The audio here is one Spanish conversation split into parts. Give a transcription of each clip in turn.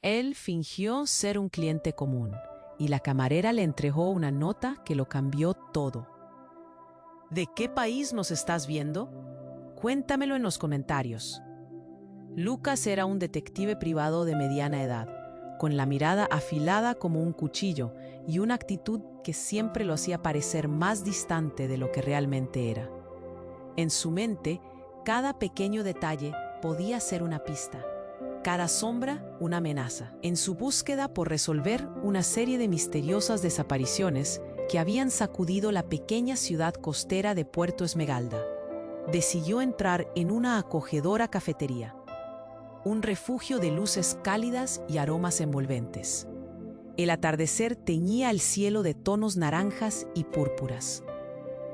Él fingió ser un cliente común y la camarera le entregó una nota que lo cambió todo. ¿De qué país nos estás viendo? Cuéntamelo en los comentarios. Lucas era un detective privado de mediana edad, con la mirada afilada como un cuchillo y una actitud que siempre lo hacía parecer más distante de lo que realmente era. En su mente, cada pequeño detalle podía ser una pista, cada sombra una amenaza, en su búsqueda por resolver una serie de misteriosas desapariciones que habían sacudido la pequeña ciudad costera de Puerto Esmeralda. Decidió entrar en una acogedora cafetería, un refugio de luces cálidas y aromas envolventes. El atardecer teñía el cielo de tonos naranjas y púrpuras,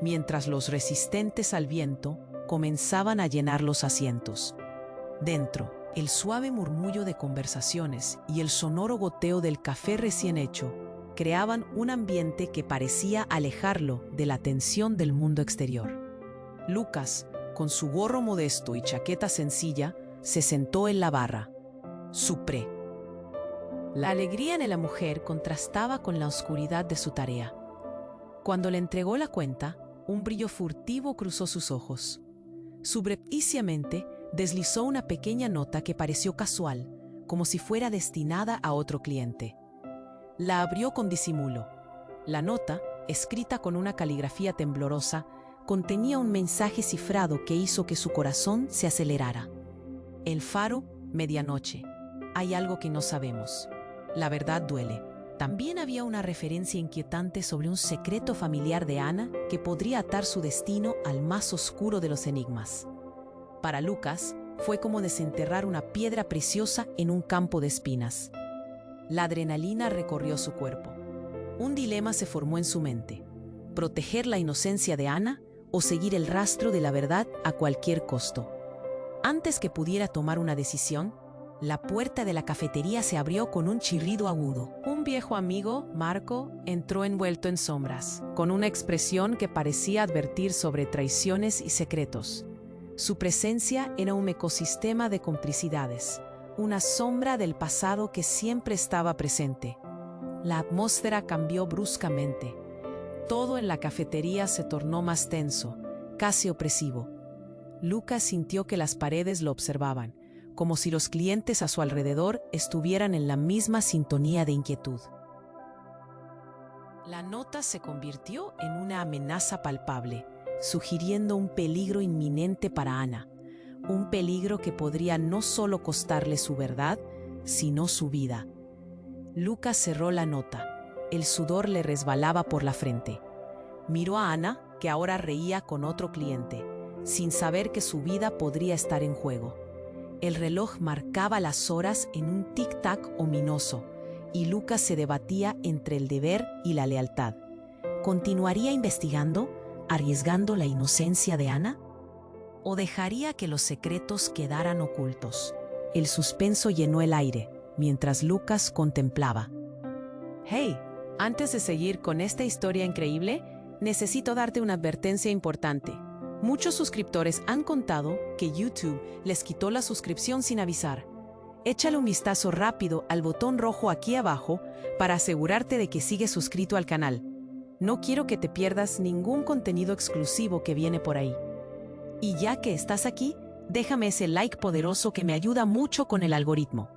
mientras los resistentes al viento comenzaban a llenar los asientos. Dentro, el suave murmullo de conversaciones y el sonoro goteo del café recién hecho creaban un ambiente que parecía alejarlo de la tensión del mundo exterior. Lucas, con su gorro modesto y chaqueta sencilla, se sentó en la barra. Supré. La alegría de la mujer contrastaba con la oscuridad de su tarea. Cuando le entregó la cuenta, un brillo furtivo cruzó sus ojos. Subrepticiamente deslizó una pequeña nota que pareció casual, como si fuera destinada a otro cliente. La abrió con disimulo. La nota, escrita con una caligrafía temblorosa, contenía un mensaje cifrado que hizo que su corazón se acelerara. El faro, medianoche. Hay algo que no sabemos. La verdad duele. También había una referencia inquietante sobre un secreto familiar de Ana que podría atar su destino al más oscuro de los enigmas. Para Lucas, fue como desenterrar una piedra preciosa en un campo de espinas. La adrenalina recorrió su cuerpo. Un dilema se formó en su mente: proteger la inocencia de Ana o seguir el rastro de la verdad a cualquier costo. Antes que pudiera tomar una decisión, la puerta de la cafetería se abrió con un chirrido agudo. Un viejo amigo, Marco, entró envuelto en sombras, con una expresión que parecía advertir sobre traiciones y secretos. Su presencia era un ecosistema de complicidades, una sombra del pasado que siempre estaba presente. La atmósfera cambió bruscamente. Todo en la cafetería se tornó más tenso, casi opresivo. Lucas sintió que las paredes lo observaban, como si los clientes a su alrededor estuvieran en la misma sintonía de inquietud. La nota se convirtió en una amenaza palpable, sugiriendo un peligro inminente para Ana, un peligro que podría no solo costarle su verdad, sino su vida. Lucas cerró la nota. El sudor le resbalaba por la frente. Miró a Ana, que ahora reía con otro cliente, sin saber que su vida podría estar en juego. El reloj marcaba las horas en un tic-tac ominoso, y Lucas se debatía entre el deber y la lealtad. ¿Continuaría investigando, arriesgando la inocencia de Ana? ¿O dejaría que los secretos quedaran ocultos? El suspenso llenó el aire, mientras Lucas contemplaba. Hey, antes de seguir con esta historia increíble, necesito darte una advertencia importante. Muchos suscriptores han contado que YouTube les quitó la suscripción sin avisar. Échale un vistazo rápido al botón rojo aquí abajo para asegurarte de que sigues suscrito al canal. No quiero que te pierdas ningún contenido exclusivo que viene por ahí. Y ya que estás aquí, déjame ese like poderoso que me ayuda mucho con el algoritmo.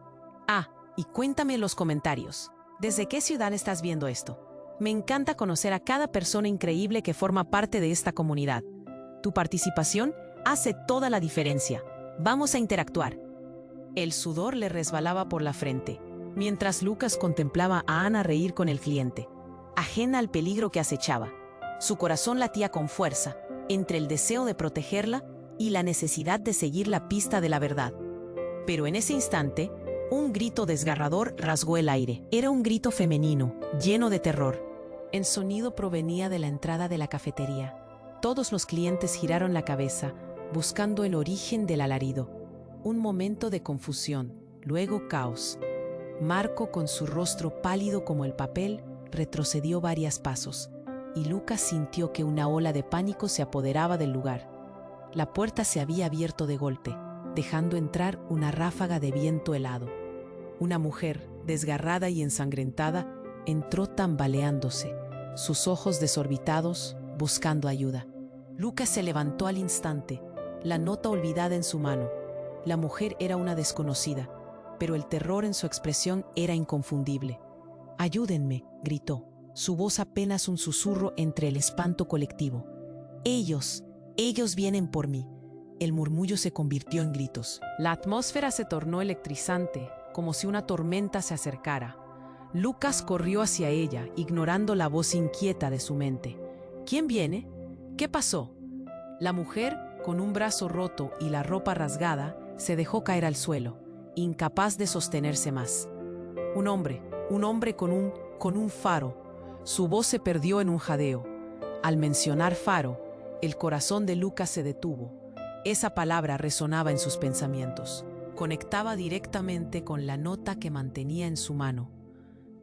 Ah, y cuéntame en los comentarios, ¿desde qué ciudad estás viendo esto? Me encanta conocer a cada persona increíble que forma parte de esta comunidad. Tu participación hace toda la diferencia. Vamos a interactuar. El sudor le resbalaba por la frente, mientras Lucas contemplaba a Ana reír con el cliente, ajena al peligro que acechaba. Su corazón latía con fuerza, entre el deseo de protegerla y la necesidad de seguir la pista de la verdad. Pero en ese instante, un grito desgarrador rasgó el aire. Era un grito femenino, lleno de terror. El sonido provenía de la entrada de la cafetería. Todos los clientes giraron la cabeza, buscando el origen del alarido. Un momento de confusión, luego caos. Marco, con su rostro pálido como el papel, retrocedió varios pasos, y Lucas sintió que una ola de pánico se apoderaba del lugar. La puerta se había abierto de golpe, dejando entrar una ráfaga de viento helado. Una mujer, desgarrada y ensangrentada, entró tambaleándose, sus ojos desorbitados, buscando ayuda. Lucas se levantó al instante, la nota olvidada en su mano. La mujer era una desconocida, pero el terror en su expresión era inconfundible. «Ayúdenme», gritó, su voz apenas un susurro entre el espanto colectivo. «Ellos vienen por mí». El murmullo se convirtió en gritos. La atmósfera se tornó electrizante, como si una tormenta se acercara. Lucas corrió hacia ella, ignorando la voz inquieta de su mente. «¿Quién viene? ¿Qué pasó?» La mujer, con un brazo roto y la ropa rasgada, se dejó caer al suelo, incapaz de sostenerse más. Un hombre con un faro. Su voz se perdió en un jadeo. Al mencionar faro, el corazón de Lucas se detuvo. Esa palabra resonaba en sus pensamientos. Conectaba directamente con la nota que mantenía en su mano.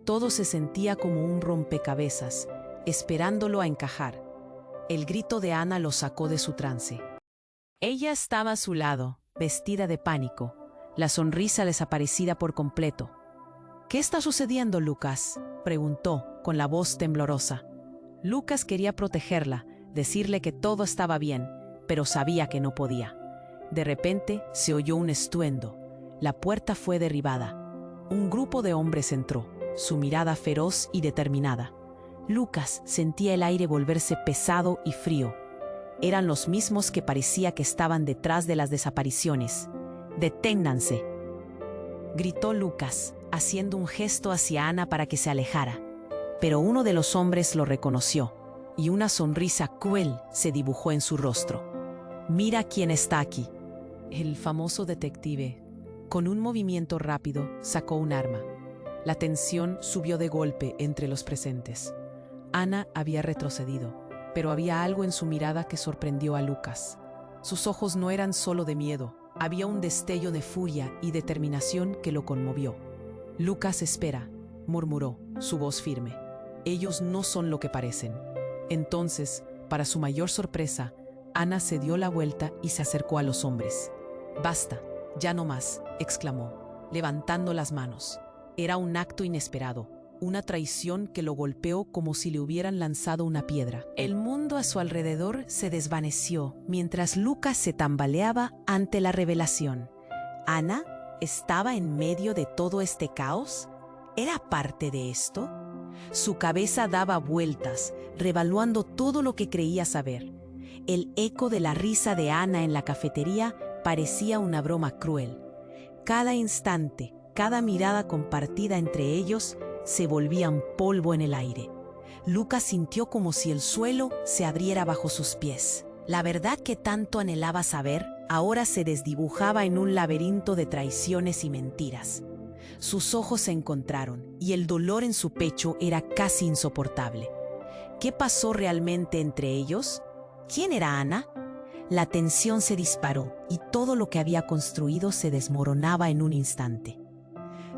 Todo se sentía como un rompecabezas, esperándolo a encajar. El grito de Ana lo sacó de su trance. Ella estaba a su lado, vestida de pánico, la sonrisa desaparecida por completo. «¿Qué está sucediendo, Lucas?», preguntó, con la voz temblorosa. Lucas quería protegerla, decirle que todo estaba bien, pero sabía que no podía. De repente se oyó un estruendo. La puerta fue derribada. Un grupo de hombres entró, su mirada feroz y determinada. Lucas sentía el aire volverse pesado y frío. Eran los mismos que parecía que estaban detrás de las desapariciones. «¡Deténganse!», gritó Lucas, haciendo un gesto hacia Ana para que se alejara. Pero uno de los hombres lo reconoció, y una sonrisa cruel se dibujó en su rostro. «Mira quién está aquí». El famoso detective, con un movimiento rápido, sacó un arma. La tensión subió de golpe entre los presentes. Ana había retrocedido, pero había algo en su mirada que sorprendió a Lucas. Sus ojos no eran solo de miedo, había un destello de furia y determinación que lo conmovió. «Lucas, espera», murmuró, su voz firme. «Ellos no son lo que parecen». Entonces, para su mayor sorpresa, Ana se dio la vuelta y se acercó a los hombres. «Basta, ya no más», exclamó, levantando las manos. Era un acto inesperado, una traición que lo golpeó como si le hubieran lanzado una piedra. El mundo a su alrededor se desvaneció mientras Lucas se tambaleaba ante la revelación. ¿Ana estaba en medio de todo este caos? ¿Era parte de esto? Su cabeza daba vueltas, revaluando todo lo que creía saber. El eco de la risa de Ana en la cafetería parecía una broma cruel. Cada instante, cada mirada compartida entre ellos se volvían polvo en el aire. Lucas sintió como si el suelo se abriera bajo sus pies. La verdad que tanto anhelaba saber ahora se desdibujaba en un laberinto de traiciones y mentiras. Sus ojos se encontraron y el dolor en su pecho era casi insoportable. ¿Qué pasó realmente entre ellos? ¿Quién era Ana? La tensión se disparó y todo lo que había construido se desmoronaba en un instante.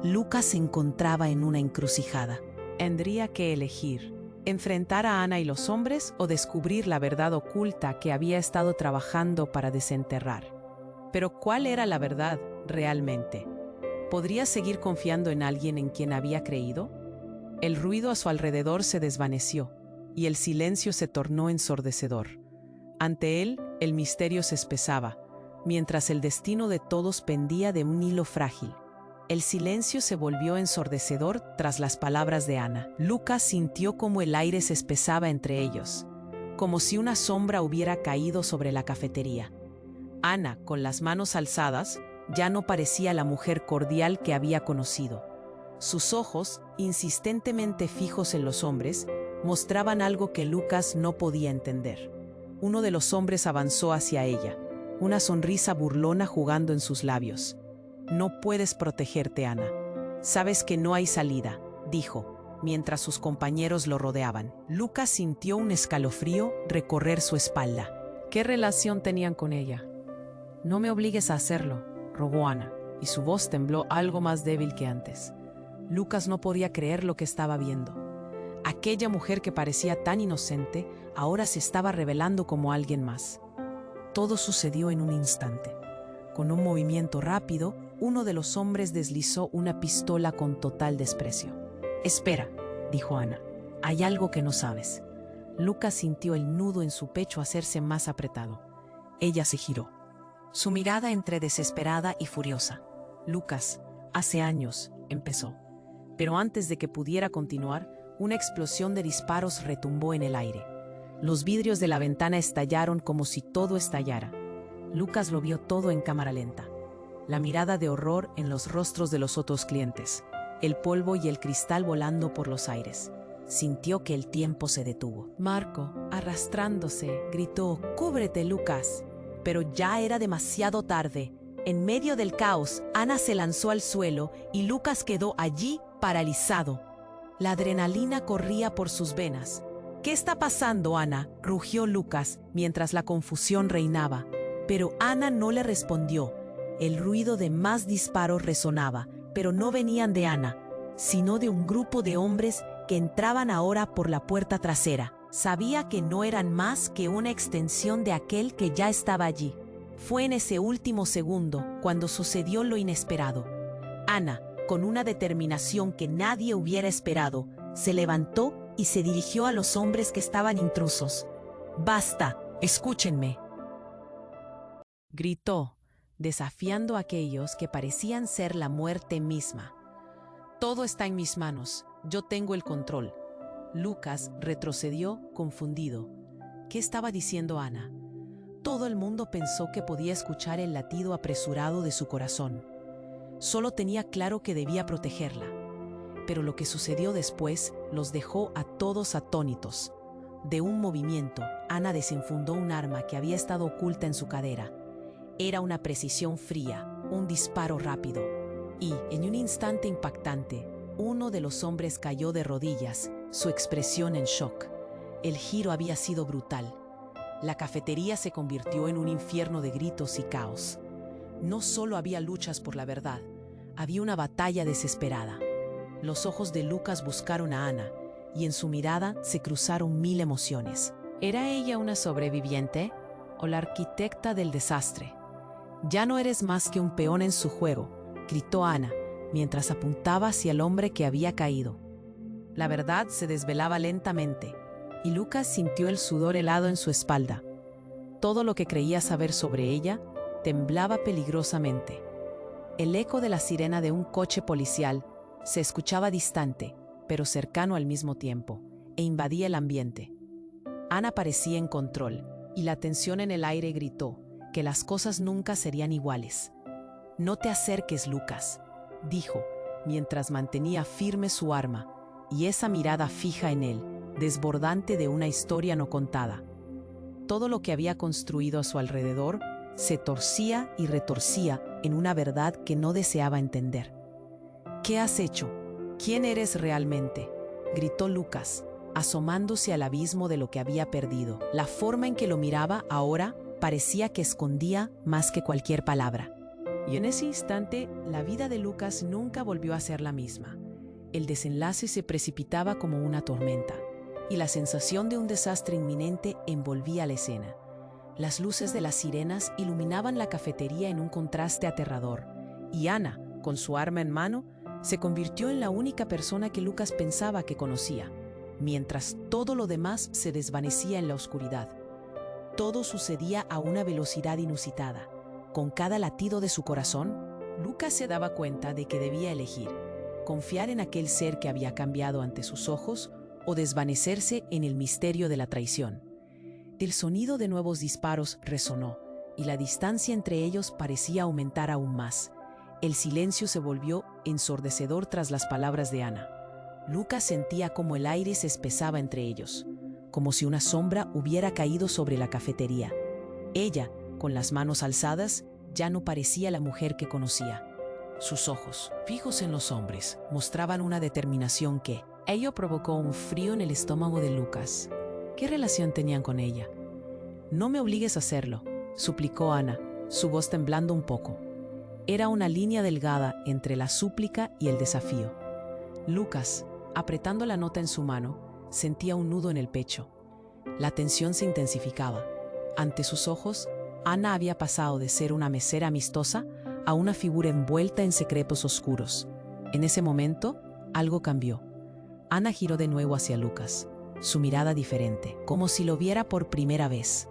Lucas se encontraba en una encrucijada. Tendría que elegir: enfrentar a Ana y los hombres o descubrir la verdad oculta que había estado trabajando para desenterrar. Pero ¿cuál era la verdad realmente? ¿Podría seguir confiando en alguien en quien había creído? El ruido a su alrededor se desvaneció y el silencio se tornó ensordecedor. Ante él, el misterio se espesaba, mientras el destino de todos pendía de un hilo frágil. El silencio se volvió ensordecedor tras las palabras de Ana. Lucas sintió como el aire se espesaba entre ellos, como si una sombra hubiera caído sobre la cafetería. Ana, con las manos alzadas, ya no parecía la mujer cordial que había conocido. Sus ojos, insistentemente fijos en los hombres, mostraban algo que Lucas no podía entender. Uno de los hombres avanzó hacia ella, una sonrisa burlona jugando en sus labios. «No puedes protegerte, Ana. Sabes que no hay salida», dijo, mientras sus compañeros lo rodeaban. Lucas sintió un escalofrío recorrer su espalda. ¿Qué relación tenían con ella? «No me obligues a hacerlo», rogó Ana, y su voz tembló algo más débil que antes. Lucas no podía creer lo que estaba viendo. Aquella mujer que parecía tan inocente, ahora se estaba revelando como alguien más. Todo sucedió en un instante. Con un movimiento rápido, uno de los hombres deslizó una pistola con total desprecio. «Espera», dijo Ana, «hay algo que no sabes». Lucas sintió el nudo en su pecho hacerse más apretado. Ella se giró, su mirada entre desesperada y furiosa. «Lucas, hace años», empezó. Pero antes de que pudiera continuar, una explosión de disparos retumbó en el aire. Los vidrios de la ventana estallaron como si todo estallara. Lucas lo vio todo en cámara lenta. La mirada de horror en los rostros de los otros clientes, el polvo y el cristal volando por los aires. Sintió que el tiempo se detuvo. Marco, arrastrándose, gritó: «¡Cúbrete, Lucas!». Pero ya era demasiado tarde. En medio del caos, Ana se lanzó al suelo y Lucas quedó allí paralizado. La adrenalina corría por sus venas. «¿Qué está pasando, Ana?», rugió Lucas mientras la confusión reinaba. Pero Ana no le respondió. El ruido de más disparos resonaba, pero no venían de Ana, sino de un grupo de hombres que entraban ahora por la puerta trasera. Sabía que no eran más que una extensión de aquel que ya estaba allí. Fue en ese último segundo cuando sucedió lo inesperado. Ana, con una determinación que nadie hubiera esperado, se levantó y se dirigió a los hombres que estaban intrusos. «¡Basta! ¡Escúchenme!», gritó, desafiando a aquellos que parecían ser la muerte misma. «Todo está en mis manos. Yo tengo el control». Lucas retrocedió confundido. ¿Qué estaba diciendo Ana? Todo el mundo pensó que podía escuchar el latido apresurado de su corazón. Solo tenía claro que debía protegerla. Pero lo que sucedió después los dejó a todos atónitos. De un movimiento, Ana desenfundó un arma que había estado oculta en su cadera. Era una precisión fría, un disparo rápido. Y, en un instante impactante, uno de los hombres cayó de rodillas, su expresión en shock. El giro había sido brutal. La cafetería se convirtió en un infierno de gritos y caos. No solo había luchas por la verdad, había una batalla desesperada. Los ojos de Lucas buscaron a Ana, y en su mirada se cruzaron mil emociones. ¿Era ella una sobreviviente o la arquitecta del desastre? «Ya no eres más que un peón en su juego», gritó Ana, mientras apuntaba hacia el hombre que había caído. La verdad se desvelaba lentamente, y Lucas sintió el sudor helado en su espalda. Todo lo que creía saber sobre ella temblaba peligrosamente. El eco de la sirena de un coche policial se escuchaba distante, pero cercano al mismo tiempo, e invadía el ambiente. Ana parecía en control, y la tensión en el aire gritó que las cosas nunca serían iguales. «No te acerques, Lucas», dijo, mientras mantenía firme su arma, y esa mirada fija en él, desbordante de una historia no contada. Todo lo que había construido a su alrededor se torcía y retorcía en una verdad que no deseaba entender. «¿Qué has hecho? ¿Quién eres realmente?», gritó Lucas, asomándose al abismo de lo que había perdido. La forma en que lo miraba ahora parecía que escondía más que cualquier palabra. Y en ese instante, la vida de Lucas nunca volvió a ser la misma. El desenlace se precipitaba como una tormenta, y la sensación de un desastre inminente envolvía la escena. Las luces de las sirenas iluminaban la cafetería en un contraste aterrador, y Ana, con su arma en mano, se convirtió en la única persona que Lucas pensaba que conocía, mientras todo lo demás se desvanecía en la oscuridad. Todo sucedía a una velocidad inusitada. Con cada latido de su corazón, Lucas se daba cuenta de que debía elegir: confiar en aquel ser que había cambiado ante sus ojos o desvanecerse en el misterio de la traición. El sonido de nuevos disparos resonó, y la distancia entre ellos parecía aumentar aún más. El silencio se volvió ensordecedor tras las palabras de Ana. Lucas sentía como el aire se espesaba entre ellos, como si una sombra hubiera caído sobre la cafetería. Ella, con las manos alzadas, ya no parecía la mujer que conocía. Sus ojos, fijos en los hombres, mostraban una determinación que, ello provocó un frío en el estómago de Lucas. ¿Qué relación tenían con ella? «No me obligues a hacerlo», suplicó Ana, su voz temblando un poco. Era una línea delgada entre la súplica y el desafío. Lucas, apretando la nota en su mano, sentía un nudo en el pecho. La tensión se intensificaba. Ante sus ojos, Ana había pasado de ser una mesera amistosa a una figura envuelta en secretos oscuros. En ese momento, algo cambió. Ana giró de nuevo hacia Lucas, su mirada diferente, como si lo viera por primera vez.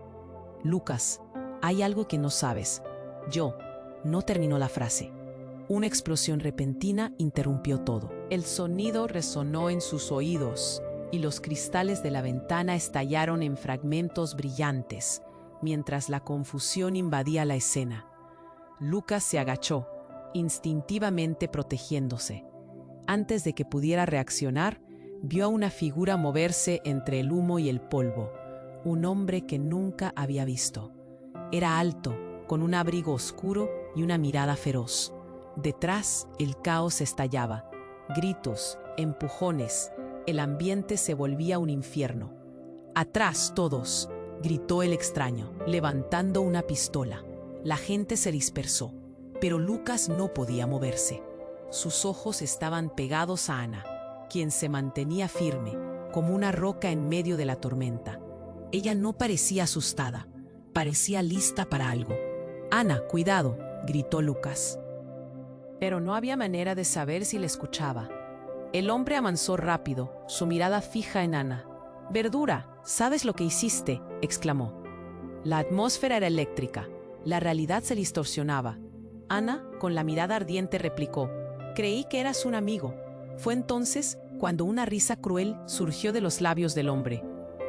«Lucas, hay algo que no sabes. Yo». No terminó la frase. Una explosión repentina interrumpió todo. El sonido resonó en sus oídos y los cristales de la ventana estallaron en fragmentos brillantes, mientras la confusión invadía la escena. Lucas se agachó, instintivamente protegiéndose. Antes de que pudiera reaccionar, vio a una figura moverse entre el humo y el polvo, un hombre que nunca había visto. Era alto, con un abrigo oscuro y una mirada feroz. Detrás, el caos estallaba. Gritos, empujones, el ambiente se volvía un infierno. «¡Atrás, todos!», gritó el extraño, levantando una pistola. La gente se dispersó, pero Lucas no podía moverse. Sus ojos estaban pegados a Ana, quien se mantenía firme, como una roca en medio de la tormenta. Ella no parecía asustada, parecía lista para algo. «Ana, cuidado», gritó Lucas. Pero no había manera de saber si le escuchaba. El hombre avanzó rápido, su mirada fija en Ana. «Verdura, ¿sabes lo que hiciste?», exclamó. La atmósfera era eléctrica, la realidad se distorsionaba. Ana, con la mirada ardiente, replicó: «Creí que eras un amigo». Fue entonces cuando una risa cruel surgió de los labios del hombre.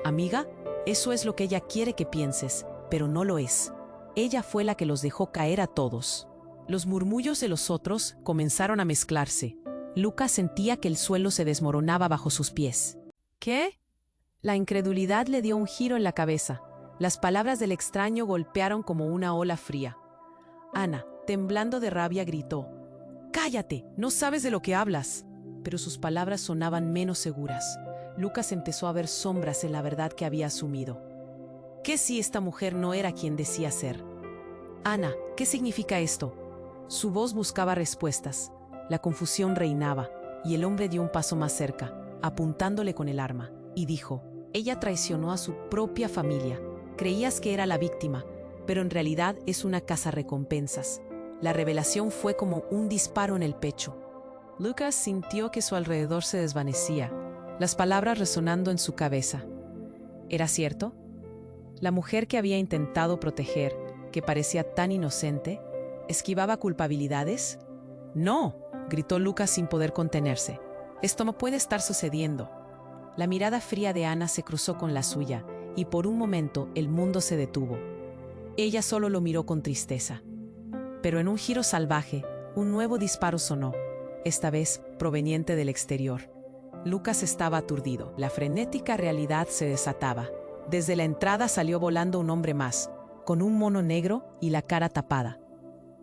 «Amiga, eso es lo que ella quiere que pienses, pero no lo es. Ella fue la que los dejó caer a todos». Los murmullos de los otros comenzaron a mezclarse. Lucas sentía que el suelo se desmoronaba bajo sus pies. «¿Qué?». La incredulidad le dio un giro en la cabeza. Las palabras del extraño golpearon como una ola fría. Ana, temblando de rabia, gritó: «¡Cállate! No sabes de lo que hablas». Pero sus palabras sonaban menos seguras. Lucas empezó a ver sombras en la verdad que había asumido. ¿Qué si esta mujer no era quien decía ser? «Ana, ¿qué significa esto?». Su voz buscaba respuestas. La confusión reinaba, y el hombre dio un paso más cerca, apuntándole con el arma, y dijo: «Ella traicionó a su propia familia. Creías que era la víctima, pero en realidad es una cazarrecompensas». La revelación fue como un disparo en el pecho. Lucas sintió que su alrededor se desvanecía, las palabras resonando en su cabeza. ¿Era cierto? La mujer que había intentado proteger, que parecía tan inocente, ¿esquivaba culpabilidades? «No», gritó Lucas sin poder contenerse. «Esto no puede estar sucediendo». La mirada fría de Ana se cruzó con la suya, y por un momento el mundo se detuvo. Ella solo lo miró con tristeza. Pero en un giro salvaje, un nuevo disparo sonó, esta vez proveniente del exterior. Lucas estaba aturdido. La frenética realidad se desataba. Desde la entrada salió volando un hombre más, con un mono negro y la cara tapada.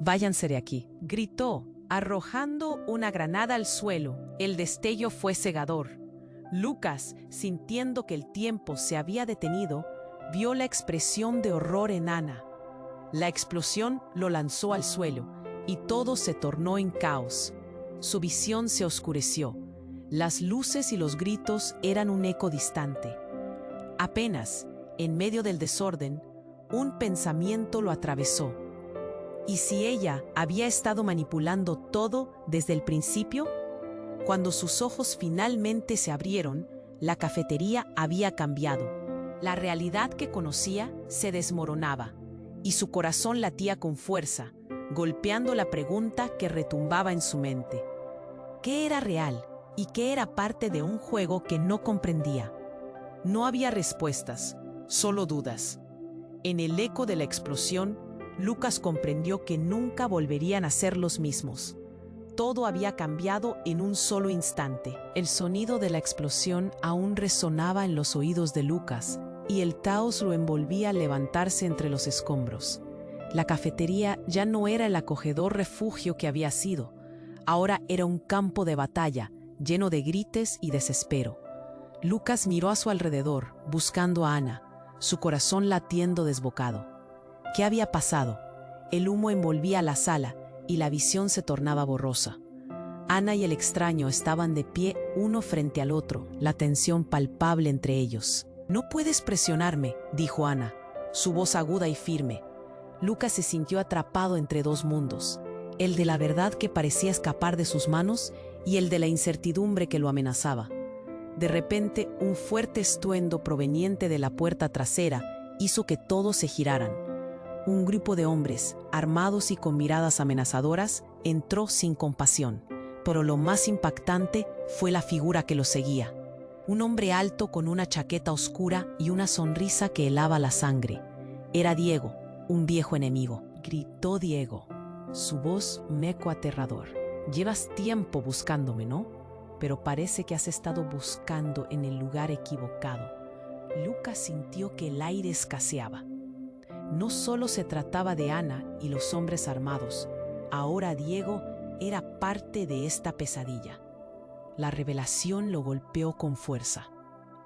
«Váyanse de aquí», gritó, arrojando una granada al suelo. El destello fue cegador. Lucas, sintiendo que el tiempo se había detenido, vio la expresión de horror en Ana. La explosión lo lanzó al suelo, y todo se tornó en caos. Su visión se oscureció. Las luces y los gritos eran un eco distante. Apenas, en medio del desorden, un pensamiento lo atravesó. ¿Y si ella había estado manipulando todo desde el principio? Cuando sus ojos finalmente se abrieron, la cafetería había cambiado. La realidad que conocía se desmoronaba, y su corazón latía con fuerza, golpeando la pregunta que retumbaba en su mente. ¿Qué era real y qué era parte de un juego que no comprendía? No había respuestas, solo dudas. En el eco de la explosión, Lucas comprendió que nunca volverían a ser los mismos. Todo había cambiado en un solo instante. El sonido de la explosión aún resonaba en los oídos de Lucas, y el caos lo envolvía al levantarse entre los escombros. La cafetería ya no era el acogedor refugio que había sido. Ahora era un campo de batalla, lleno de gritos y desespero. Lucas miró a su alrededor, buscando a Ana, su corazón latiendo desbocado. ¿Qué había pasado? El humo envolvía la sala y la visión se tornaba borrosa. Ana y el extraño estaban de pie uno frente al otro, la tensión palpable entre ellos. «No puedes presionarme», dijo Ana, su voz aguda y firme. Lucas se sintió atrapado entre dos mundos, el de la verdad que parecía escapar de sus manos y el de la incertidumbre que lo amenazaba. De repente, un fuerte estruendo proveniente de la puerta trasera hizo que todos se giraran. Un grupo de hombres, armados y con miradas amenazadoras, entró sin compasión, pero lo más impactante fue la figura que los seguía. Un hombre alto con una chaqueta oscura y una sonrisa que helaba la sangre. Era Diego, un viejo enemigo. Gritó Diego, su voz meco aterrador. Llevas tiempo buscándome, ¿no? Pero parece que has estado buscando en el lugar equivocado. Lucas sintió que el aire escaseaba. No solo se trataba de Ana y los hombres armados, ahora Diego era parte de esta pesadilla. La revelación lo golpeó con fuerza.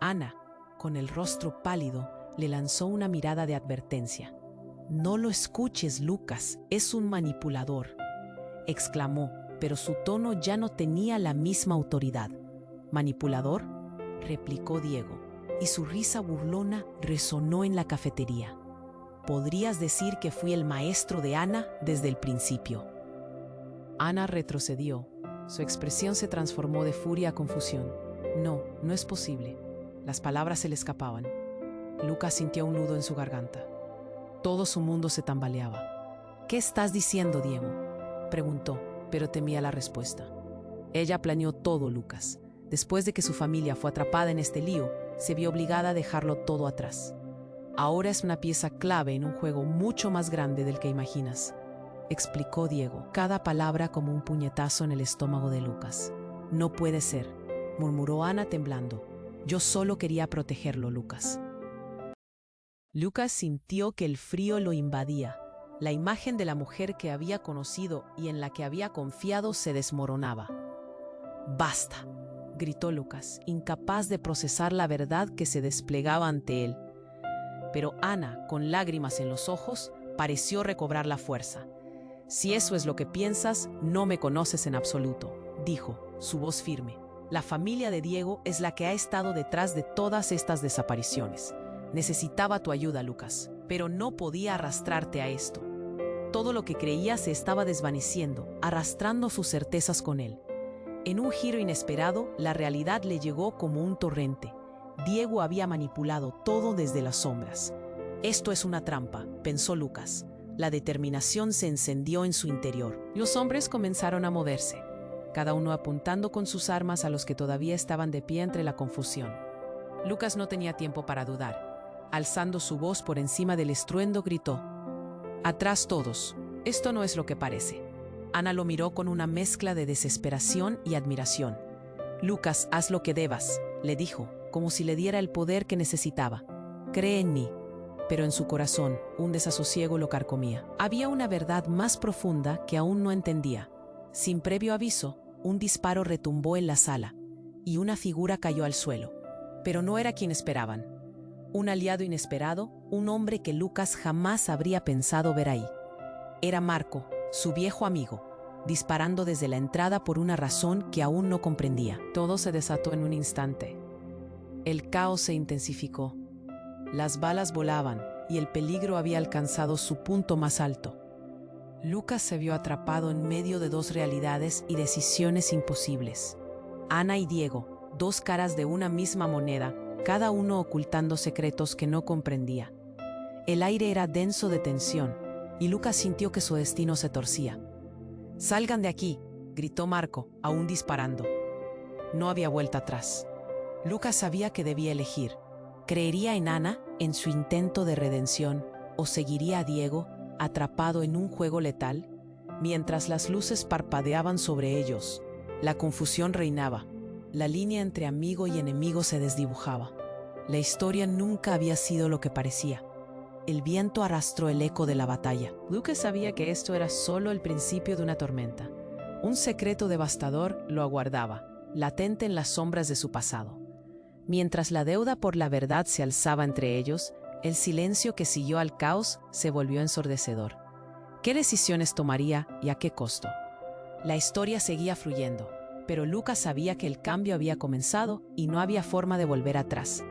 Ana, con el rostro pálido, le lanzó una mirada de advertencia. «No lo escuches, Lucas, es un manipulador», exclamó, pero su tono ya no tenía la misma autoridad. «¿Manipulador?», replicó Diego, y su risa burlona resonó en la cafetería. «Podrías decir que fui el maestro de Ana desde el principio». Ana retrocedió. Su expresión se transformó de furia a confusión. «No, no es posible». Las palabras se le escapaban. Lucas sintió un nudo en su garganta. Todo su mundo se tambaleaba. «¿Qué estás diciendo, Diego?», preguntó, pero temía la respuesta. Ella planeó todo, Lucas. Después de que su familia fue atrapada en este lío, se vio obligada a dejarlo todo atrás. Ahora es una pieza clave en un juego mucho más grande del que imaginas, explicó Diego, cada palabra como un puñetazo en el estómago de Lucas. «No puede ser», murmuró Ana temblando. «Yo solo quería protegerlo, Lucas». Lucas sintió que el frío lo invadía. La imagen de la mujer que había conocido y en la que había confiado se desmoronaba. «¡Basta!», gritó Lucas, incapaz de procesar la verdad que se desplegaba ante él. Pero Ana, con lágrimas en los ojos, pareció recobrar la fuerza. «Si eso es lo que piensas, no me conoces en absoluto», dijo, su voz firme. «La familia de Diego es la que ha estado detrás de todas estas desapariciones. Necesitaba tu ayuda, Lucas, pero no podía arrastrarte a esto». Todo lo que creía se estaba desvaneciendo, arrastrando sus certezas con él. En un giro inesperado, la realidad le llegó como un torrente. Diego había manipulado todo desde las sombras. «Esto es una trampa», pensó Lucas. La determinación se encendió en su interior. Los hombres comenzaron a moverse, cada uno apuntando con sus armas a los que todavía estaban de pie entre la confusión. Lucas no tenía tiempo para dudar. Alzando su voz por encima del estruendo, gritó: «Atrás todos, esto no es lo que parece». Ana lo miró con una mezcla de desesperación y admiración. «Lucas, haz lo que debas», le dijo, como si le diera el poder que necesitaba. «Cree en mí». Pero en su corazón, un desasosiego lo carcomía. Había una verdad más profunda que aún no entendía. Sin previo aviso, un disparo retumbó en la sala, y una figura cayó al suelo. Pero no era quien esperaban. Un aliado inesperado, un hombre que Lucas jamás habría pensado ver ahí. Era Marco, su viejo amigo, disparando desde la entrada por una razón que aún no comprendía. Todo se desató en un instante. El caos se intensificó. Las balas volaban y el peligro había alcanzado su punto más alto. Lucas se vio atrapado en medio de dos realidades y decisiones imposibles. Ana y Diego, dos caras de una misma moneda, cada uno ocultando secretos que no comprendía. El aire era denso de tensión y Lucas sintió que su destino se torcía. «Salgan de aquí», gritó Marco, aún disparando. No había vuelta atrás. Lucas sabía que debía elegir. ¿Creería en Ana, en su intento de redención, o seguiría a Diego, atrapado en un juego letal? Mientras las luces parpadeaban sobre ellos, la confusión reinaba. La línea entre amigo y enemigo se desdibujaba. La historia nunca había sido lo que parecía. El viento arrastró el eco de la batalla. Lucas sabía que esto era solo el principio de una tormenta. Un secreto devastador lo aguardaba, latente en las sombras de su pasado. Mientras la deuda por la verdad se alzaba entre ellos, el silencio que siguió al caos se volvió ensordecedor. ¿Qué decisiones tomaría y a qué costo? La historia seguía fluyendo, pero Lucas sabía que el cambio había comenzado y no había forma de volver atrás.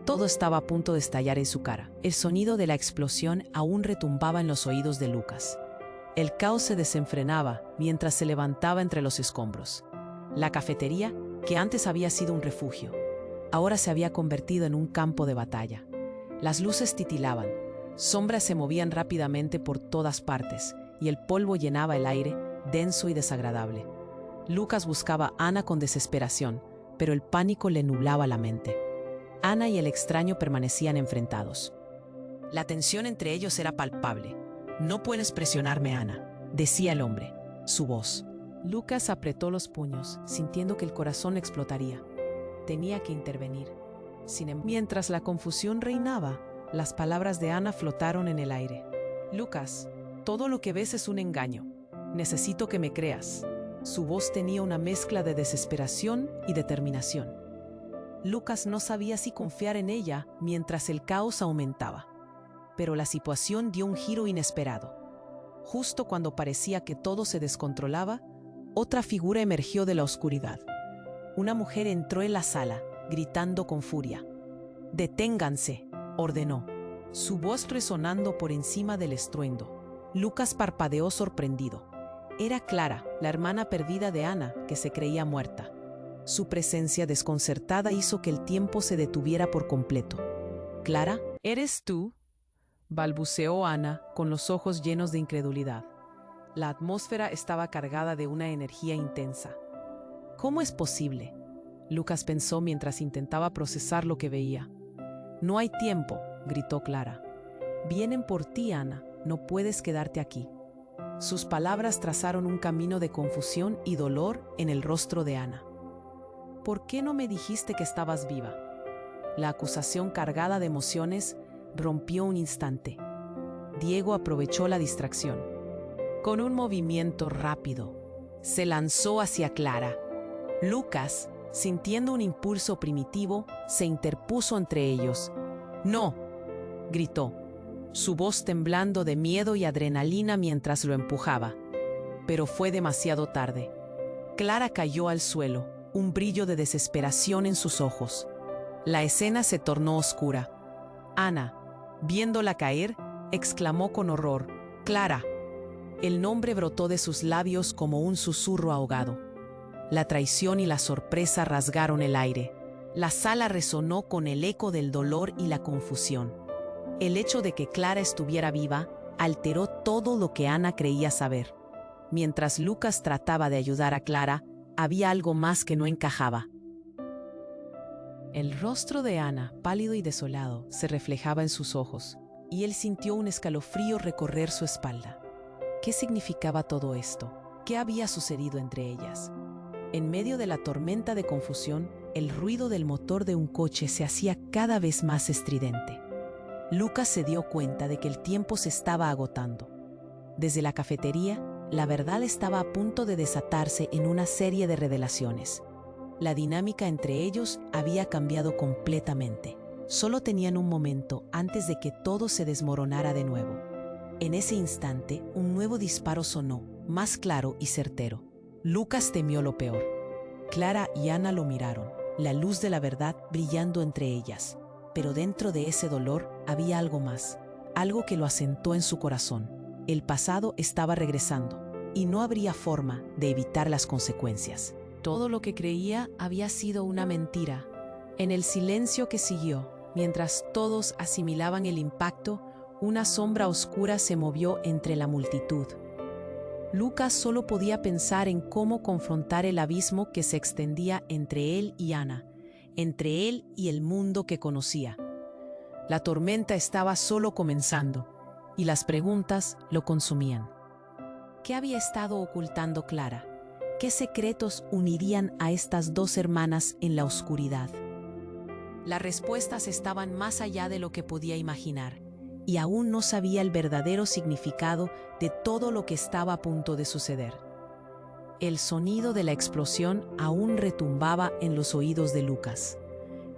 Todo estaba a punto de estallar en su cara. El sonido de la explosión aún retumbaba en los oídos de Lucas. El caos se desenfrenaba mientras se levantaba entre los escombros. La cafetería, que antes había sido un refugio, ahora se había convertido en un campo de batalla. Las luces titilaban, sombras se movían rápidamente por todas partes y el polvo llenaba el aire, denso y desagradable. Lucas buscaba a Ana con desesperación, pero el pánico le nublaba la mente. Ana y el extraño permanecían enfrentados. La tensión entre ellos era palpable. «No puedes presionarme, Ana», decía el hombre, su voz. Lucas apretó los puños, sintiendo que el corazón explotaría. Tenía que intervenir. Mientras la confusión reinaba, las palabras de Ana flotaron en el aire. «Lucas, todo lo que ves es un engaño. Necesito que me creas». Su voz tenía una mezcla de desesperación y determinación. Lucas no sabía si confiar en ella mientras el caos aumentaba. Pero la situación dio un giro inesperado. Justo cuando parecía que todo se descontrolaba, otra figura emergió de la oscuridad. Una mujer entró en la sala, gritando con furia. «Deténganse», ordenó, su voz resonando por encima del estruendo. Lucas parpadeó sorprendido. Era Clara, la hermana perdida de Ana, que se creía muerta. Su presencia desconcertada hizo que el tiempo se detuviera por completo. «Clara, ¿eres tú?», balbuceó Ana, con los ojos llenos de incredulidad. La atmósfera estaba cargada de una energía intensa. «¿Cómo es posible?», Lucas pensó mientras intentaba procesar lo que veía. «No hay tiempo», gritó Clara. «Vienen por ti, Ana. No puedes quedarte aquí». Sus palabras trazaron un camino de confusión y dolor en el rostro de Ana. «¿Por qué no me dijiste que estabas viva?». La acusación cargada de emociones rompió un instante. Diego aprovechó la distracción. Con un movimiento rápido, se lanzó hacia Clara. Lucas, sintiendo un impulso primitivo, se interpuso entre ellos. «No», gritó, su voz temblando de miedo y adrenalina mientras lo empujaba. Pero fue demasiado tarde. Clara cayó al suelo, un brillo de desesperación en sus ojos. La escena se tornó oscura. Ana, viéndola caer, exclamó con horror: «¡Clara!». El nombre brotó de sus labios como un susurro ahogado. La traición y la sorpresa rasgaron el aire. La sala resonó con el eco del dolor y la confusión. El hecho de que Clara estuviera viva alteró todo lo que Ana creía saber. Mientras Lucas trataba de ayudar a Clara, había algo más que no encajaba. El rostro de Ana, pálido y desolado, se reflejaba en sus ojos, y él sintió un escalofrío recorrer su espalda. ¿Qué significaba todo esto? ¿Qué había sucedido entre ellas? En medio de la tormenta de confusión, el ruido del motor de un coche se hacía cada vez más estridente. Lucas se dio cuenta de que el tiempo se estaba agotando. Desde la cafetería, la verdad estaba a punto de desatarse en una serie de revelaciones. La dinámica entre ellos había cambiado completamente. Solo tenían un momento antes de que todo se desmoronara de nuevo. En ese instante, un nuevo disparo sonó, más claro y certero. Lucas temió lo peor. Clara y Ana lo miraron, la luz de la verdad brillando entre ellas. Pero dentro de ese dolor había algo más, algo que lo asentó en su corazón. El pasado estaba regresando, y no habría forma de evitar las consecuencias. Todo lo que creía había sido una mentira. En el silencio que siguió, mientras todos asimilaban el impacto, una sombra oscura se movió entre la multitud. Lucas solo podía pensar en cómo confrontar el abismo que se extendía entre él y Ana, entre él y el mundo que conocía. La tormenta estaba solo comenzando, y las preguntas lo consumían. ¿Qué había estado ocultando Clara? ¿Qué secretos unirían a estas dos hermanas en la oscuridad? Las respuestas estaban más allá de lo que podía imaginar, y aún no sabía el verdadero significado de todo lo que estaba a punto de suceder. El sonido de la explosión aún retumbaba en los oídos de Lucas.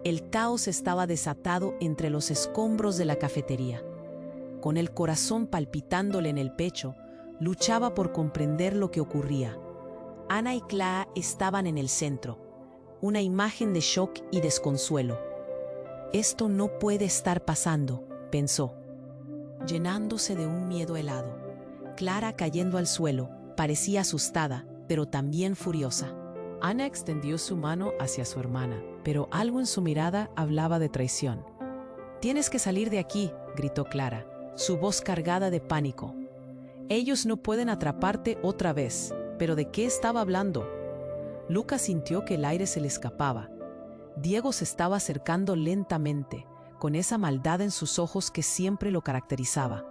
El caos estaba desatado entre los escombros de la cafetería. Con el corazón palpitándole en el pecho, luchaba por comprender lo que ocurría. Ana y Clara estaban en el centro, una imagen de shock y desconsuelo. «Esto no puede estar pasando», pensó, llenándose de un miedo helado. Clara, cayendo al suelo, parecía asustada, pero también furiosa. Ana extendió su mano hacia su hermana, pero algo en su mirada hablaba de traición. «Tienes que salir de aquí», gritó Clara, su voz cargada de pánico. «Ellos no pueden atraparte otra vez». ¿Pero de qué estaba hablando? Lucas sintió que el aire se le escapaba. Diego se estaba acercando lentamente, con esa maldad en sus ojos que siempre lo caracterizaba.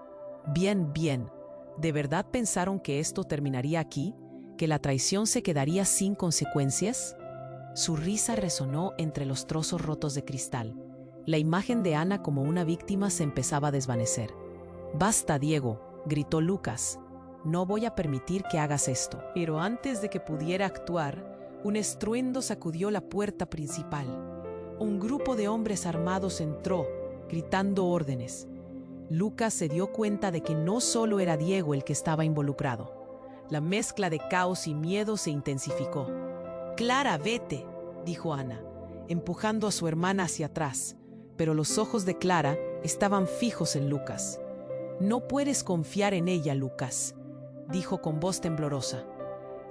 Bien, bien. ¿De verdad pensaron que esto terminaría aquí? ¿Que la traición se quedaría sin consecuencias? Su risa resonó entre los trozos rotos de cristal. La imagen de Ana como una víctima se empezaba a desvanecer. «Basta, Diego», gritó Lucas. «No voy a permitir que hagas esto». Pero antes de que pudiera actuar, un estruendo sacudió la puerta principal. Un grupo de hombres armados entró, gritando órdenes. Lucas se dio cuenta de que no solo era Diego el que estaba involucrado. La mezcla de caos y miedo se intensificó. «Clara, vete», dijo Ana, empujando a su hermana hacia atrás, pero los ojos de Clara estaban fijos en Lucas. «No puedes confiar en ella, Lucas», dijo con voz temblorosa.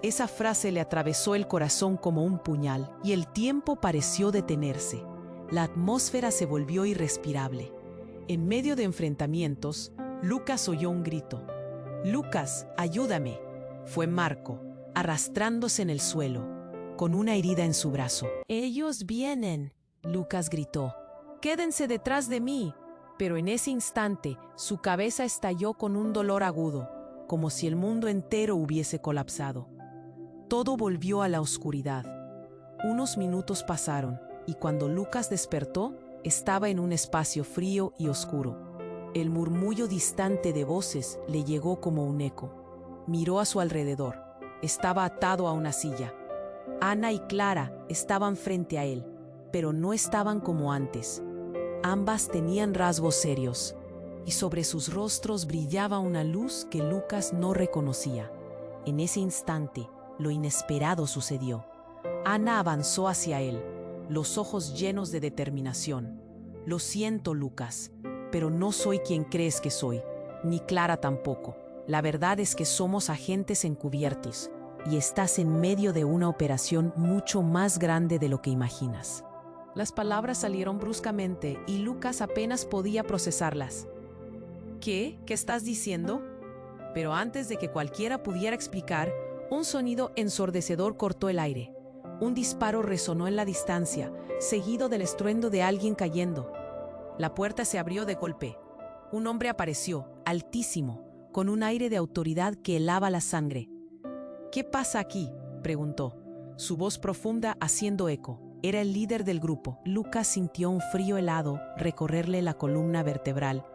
Esa frase le atravesó el corazón como un puñal y el tiempo pareció detenerse. La atmósfera se volvió irrespirable. En medio de enfrentamientos, Lucas oyó un grito. «Lucas, ayúdame». Fue Marco, arrastrándose en el suelo, con una herida en su brazo. «Ellos vienen», Lucas gritó. «Quédense detrás de mí». Pero en ese instante, su cabeza estalló con un dolor agudo, como si el mundo entero hubiese colapsado. Todo volvió a la oscuridad. Unos minutos pasaron, y cuando Lucas despertó, estaba en un espacio frío y oscuro. El murmullo distante de voces le llegó como un eco. Miró a su alrededor. Estaba atado a una silla. Ana y Clara estaban frente a él, pero no estaban como antes. Ambas tenían rasgos serios, y sobre sus rostros brillaba una luz que Lucas no reconocía. En ese instante, lo inesperado sucedió. Ana avanzó hacia él, los ojos llenos de determinación. «Lo siento, Lucas, pero no soy quien crees que soy, ni Clara tampoco. La verdad es que somos agentes encubiertos, y estás en medio de una operación mucho más grande de lo que imaginas». Las palabras salieron bruscamente y Lucas apenas podía procesarlas. «¿Qué? ¿Qué estás diciendo?» Pero antes de que cualquiera pudiera explicar, un sonido ensordecedor cortó el aire. Un disparo resonó en la distancia, seguido del estruendo de alguien cayendo. La puerta se abrió de golpe. Un hombre apareció, altísimo, con un aire de autoridad que helaba la sangre. «¿Qué pasa aquí?», preguntó, su voz profunda haciendo eco. Era el líder del grupo. Lucas sintió un frío helado recorrerle la columna vertebral.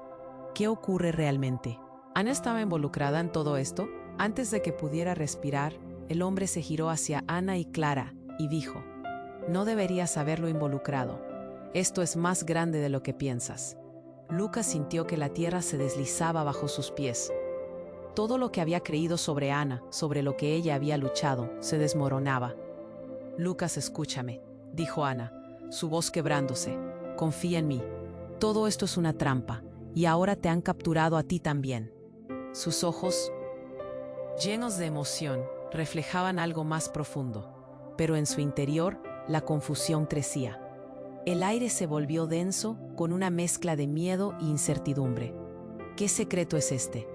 ¿Qué ocurre realmente? ¿Ana estaba involucrada en todo esto? Antes de que pudiera respirar, el hombre se giró hacia Ana y Clara y dijo: «No deberías haberlo involucrado. Esto es más grande de lo que piensas». Lucas sintió que la tierra se deslizaba bajo sus pies. Todo lo que había creído sobre Ana, sobre lo que ella había luchado, se desmoronaba. «Lucas, escúchame», dijo Ana, su voz quebrándose. «Confía en mí. Todo esto es una trampa, y ahora te han capturado a ti también». Sus ojos, llenos de emoción, reflejaban algo más profundo, pero en su interior la confusión crecía. El aire se volvió denso con una mezcla de miedo e incertidumbre. ¿Qué secreto es este?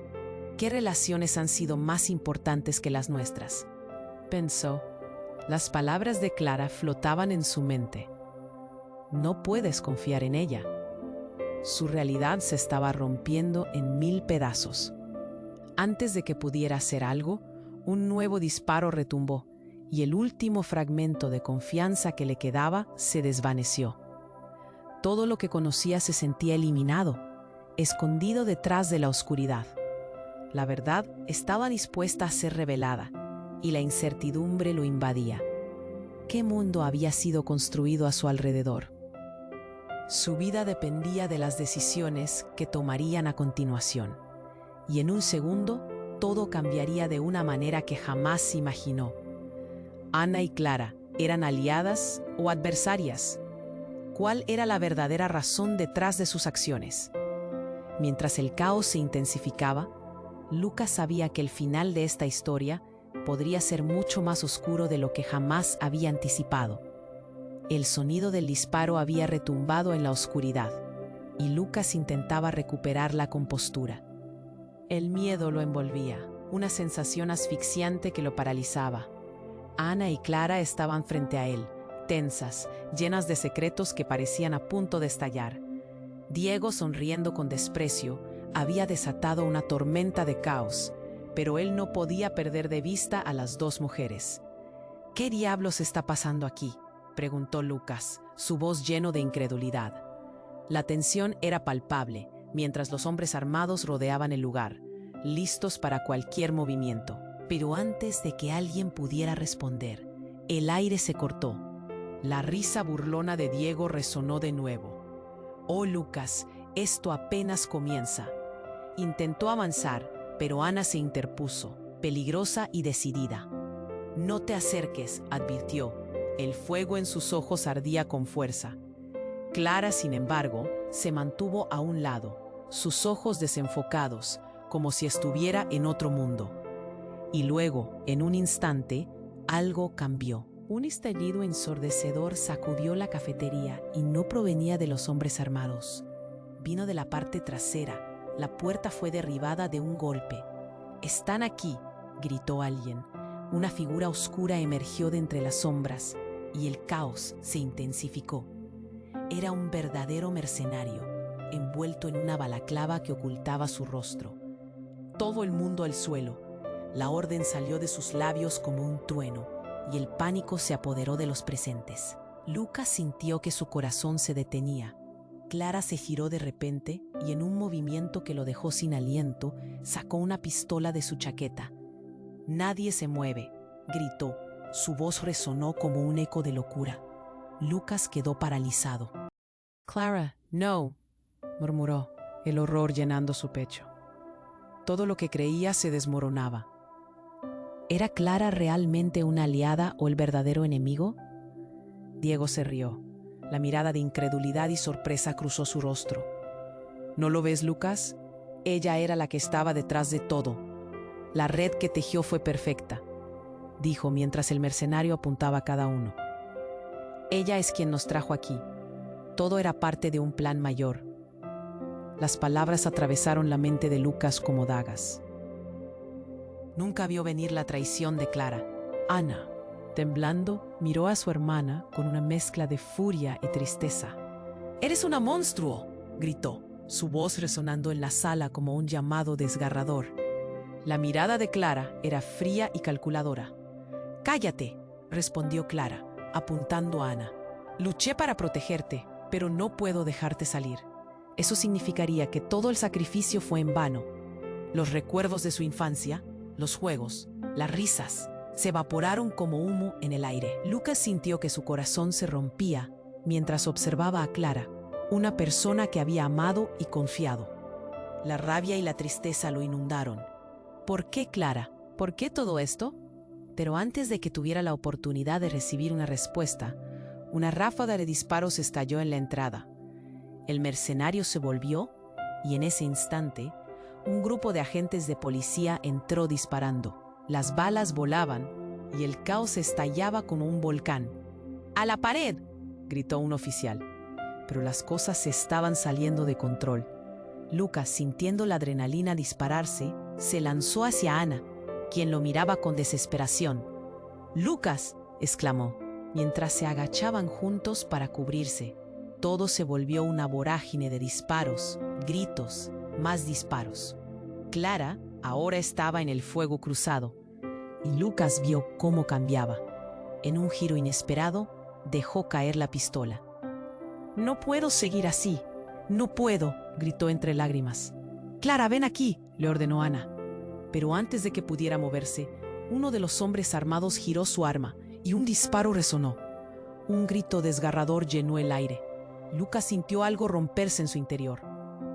¿Qué relaciones han sido más importantes que las nuestras?, pensó. Las palabras de Clara flotaban en su mente. No puedes confiar en ella. Su realidad se estaba rompiendo en 1000 pedazos. Antes de que pudiera hacer algo, un nuevo disparo retumbó, y el último fragmento de confianza que le quedaba se desvaneció. Todo lo que conocía se sentía eliminado, escondido detrás de la oscuridad. La verdad estaba dispuesta a ser revelada, y la incertidumbre lo invadía. ¿Qué mundo había sido construido a su alrededor? Su vida dependía de las decisiones que tomarían a continuación, y en un segundo todo cambiaría de una manera que jamás imaginó. Ana y Clara, ¿eran aliadas o adversarias? ¿Cuál era la verdadera razón detrás de sus acciones? Mientras el caos se intensificaba, Lucas sabía que el final de esta historia podría ser mucho más oscuro de lo que jamás había anticipado. El sonido del disparo había retumbado en la oscuridad, y Lucas intentaba recuperar la compostura. El miedo lo envolvía, una sensación asfixiante que lo paralizaba. Ana y Clara estaban frente a él, tensas, llenas de secretos que parecían a punto de estallar. Diego, sonriendo con desprecio, había desatado una tormenta de caos, pero él no podía perder de vista a las dos mujeres. ¿Qué diablos está pasando aquí?, preguntó Lucas, su voz lleno de incredulidad. La tensión era palpable, mientras los hombres armados rodeaban el lugar, listos para cualquier movimiento. Pero antes de que alguien pudiera responder, el aire se cortó. La risa burlona de Diego resonó de nuevo. «Oh, Lucas, esto apenas comienza». Intentó avanzar, pero Ana se interpuso, peligrosa y decidida. «No te acerques», advirtió. El fuego en sus ojos ardía con fuerza. Clara, sin embargo, se mantuvo a un lado, sus ojos desenfocados, como si estuviera en otro mundo. Y luego, en un instante, algo cambió. Un estallido ensordecedor sacudió la cafetería y no provenía de los hombres armados. Vino de la parte trasera. La puerta fue derribada de un golpe. «¡Están aquí!», gritó alguien. Una figura oscura emergió de entre las sombras y el caos se intensificó. Era un verdadero mercenario, envuelto en una balaclava que ocultaba su rostro. Todo el mundo al suelo. La orden salió de sus labios como un trueno, y el pánico se apoderó de los presentes. Lucas sintió que su corazón se detenía. Clara se giró de repente y en un movimiento que lo dejó sin aliento, sacó una pistola de su chaqueta. «Nadie se mueve», gritó. Su voz resonó como un eco de locura. Lucas quedó paralizado. «Clara, no», murmuró, el horror llenando su pecho. Todo lo que creía se desmoronaba. ¿Era Clara realmente una aliada o el verdadero enemigo? Diego se rió. La mirada de incredulidad y sorpresa cruzó su rostro. ¿No lo ves, Lucas? Ella era la que estaba detrás de todo. La red que tejió fue perfecta, dijo mientras el mercenario apuntaba a cada uno. Ella es quien nos trajo aquí. Todo era parte de un plan mayor. Las palabras atravesaron la mente de Lucas como dagas. Nunca vio venir la traición de Clara. Ana, temblando, miró a su hermana con una mezcla de furia y tristeza. «¡Eres una monstruo!», gritó, su voz resonando en la sala como un llamado desgarrador. La mirada de Clara era fría y calculadora. «Cállate», respondió Clara, apuntando a Ana. «Luché para protegerte, pero no puedo dejarte salir. Eso significaría que todo el sacrificio fue en vano. Los recuerdos de su infancia, los juegos, las risas, se evaporaron como humo en el aire». Lucas sintió que su corazón se rompía mientras observaba a Clara, una persona que había amado y confiado. La rabia y la tristeza lo inundaron. ¿Por qué Clara? ¿Por qué todo esto? Pero antes de que tuviera la oportunidad de recibir una respuesta, una ráfaga de disparos estalló en la entrada. El mercenario se volvió y en ese instante, un grupo de agentes de policía entró disparando. Las balas volaban y el caos estallaba como un volcán. «¡A la pared!», gritó un oficial. Pero las cosas se estaban saliendo de control. Lucas, sintiendo la adrenalina dispararse, se lanzó hacia Ana, quien lo miraba con desesperación. «¡Lucas!», exclamó, mientras se agachaban juntos para cubrirse. Todo se volvió una vorágine de disparos, gritos, más disparos. Clara ahora estaba en el fuego cruzado, y Lucas vio cómo cambiaba. En un giro inesperado, dejó caer la pistola. «No puedo seguir así. No puedo», gritó entre lágrimas. «Clara, ven aquí», le ordenó Ana. Pero antes de que pudiera moverse, uno de los hombres armados giró su arma y un disparo resonó. Un grito desgarrador llenó el aire. Lucas sintió algo romperse en su interior.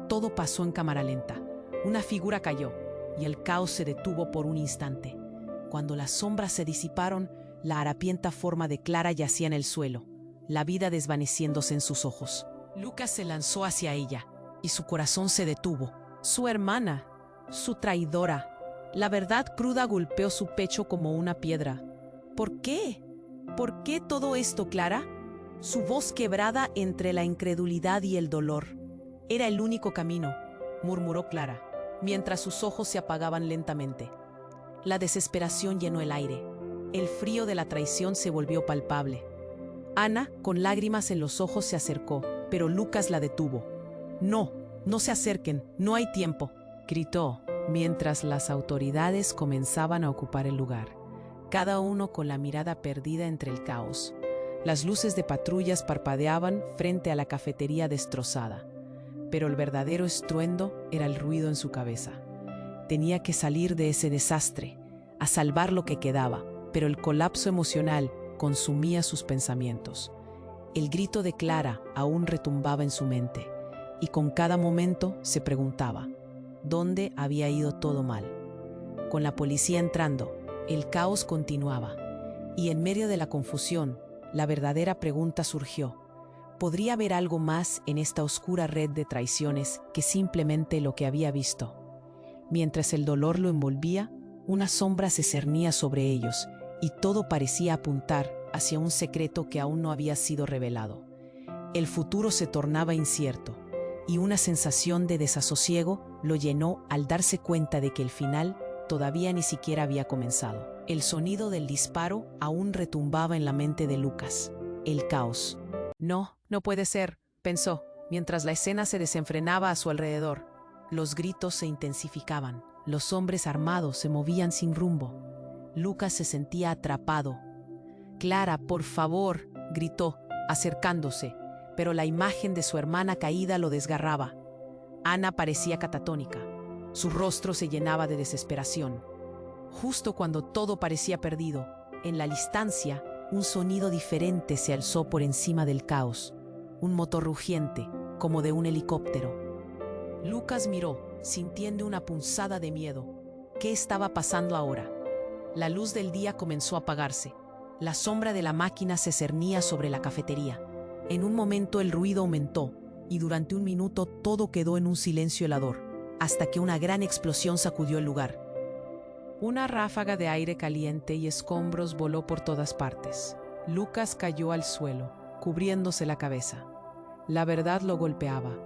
Todo pasó en cámara lenta. Una figura cayó y el caos se detuvo por un instante. Cuando las sombras se disiparon, la harapienta forma de Clara yacía en el suelo, la vida desvaneciéndose en sus ojos. Lucas se lanzó hacia ella y su corazón se detuvo. «Su hermana», su traidora. La verdad cruda golpeó su pecho como una piedra. ¿Por qué? ¿Por qué todo esto, Clara? Su voz quebrada entre la incredulidad y el dolor. Era el único camino, murmuró Clara, mientras sus ojos se apagaban lentamente. La desesperación llenó el aire. El frío de la traición se volvió palpable. Ana, con lágrimas en los ojos, se acercó, pero Lucas la detuvo. «No, no se acerquen, no hay tiempo», gritó, mientras las autoridades comenzaban a ocupar el lugar, cada uno con la mirada perdida entre el caos. Las luces de patrullas parpadeaban frente a la cafetería destrozada, pero el verdadero estruendo era el ruido en su cabeza. Tenía que salir de ese desastre, a salvar lo que quedaba, pero el colapso emocional consumía sus pensamientos. El grito de Clara aún retumbaba en su mente, y con cada momento se preguntaba, ¿dónde había ido todo mal? Con la policía entrando, el caos continuaba, y en medio de la confusión, la verdadera pregunta surgió. ¿Podría haber algo más en esta oscura red de traiciones que simplemente lo que había visto? Mientras el dolor lo envolvía, una sombra se cernía sobre ellos, y todo parecía apuntar hacia un secreto que aún no había sido revelado. El futuro se tornaba incierto, y una sensación de desasosiego lo llenó al darse cuenta de que el final todavía ni siquiera había comenzado. El sonido del disparo aún retumbaba en la mente de Lucas. El caos. No, no puede ser, pensó, mientras la escena se desenfrenaba a su alrededor. Los gritos se intensificaban. Los hombres armados se movían sin rumbo. Lucas se sentía atrapado. «Clara, por favor», gritó, acercándose, pero la imagen de su hermana caída lo desgarraba. Ana parecía catatónica. Su rostro se llenaba de desesperación. Justo cuando todo parecía perdido, en la distancia, un sonido diferente se alzó por encima del caos. Un motor rugiente, como de un helicóptero. Lucas miró, sintiendo una punzada de miedo. ¿Qué estaba pasando ahora? La luz del día comenzó a apagarse. La sombra de la máquina se cernía sobre la cafetería. En un momento el ruido aumentó, y durante un minuto todo quedó en un silencio helador, hasta que una gran explosión sacudió el lugar. Una ráfaga de aire caliente y escombros voló por todas partes. Lucas cayó al suelo, cubriéndose la cabeza. La verdad lo golpeaba.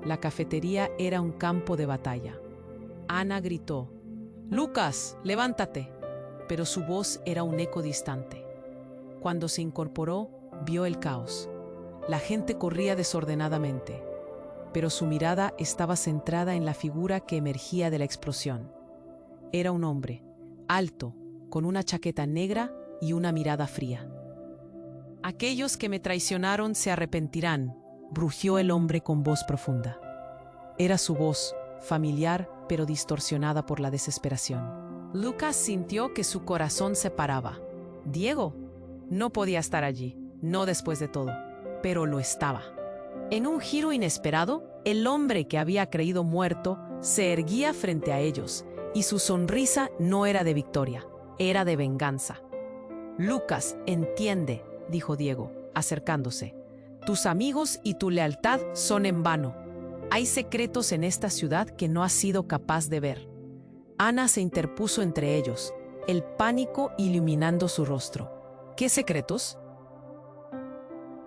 La cafetería era un campo de batalla. Ana gritó, «¡Lucas, levántate!», pero su voz era un eco distante. Cuando se incorporó, vio el caos. La gente corría desordenadamente, pero su mirada estaba centrada en la figura que emergía de la explosión. Era un hombre, alto, con una chaqueta negra y una mirada fría. «Aquellos que me traicionaron se arrepentirán», rugió el hombre con voz profunda. Era su voz, familiar pero distorsionada por la desesperación. Lucas sintió que su corazón se paraba. Diego no podía estar allí, no después de todo, pero lo estaba. En un giro inesperado, el hombre que había creído muerto se erguía frente a ellos, y su sonrisa no era de victoria, era de venganza. «Lucas, entiende», dijo Diego, acercándose. «Tus amigos y tu lealtad son en vano. Hay secretos en esta ciudad que no has sido capaz de ver». Ana se interpuso entre ellos, el pánico iluminando su rostro. «¿Qué secretos?».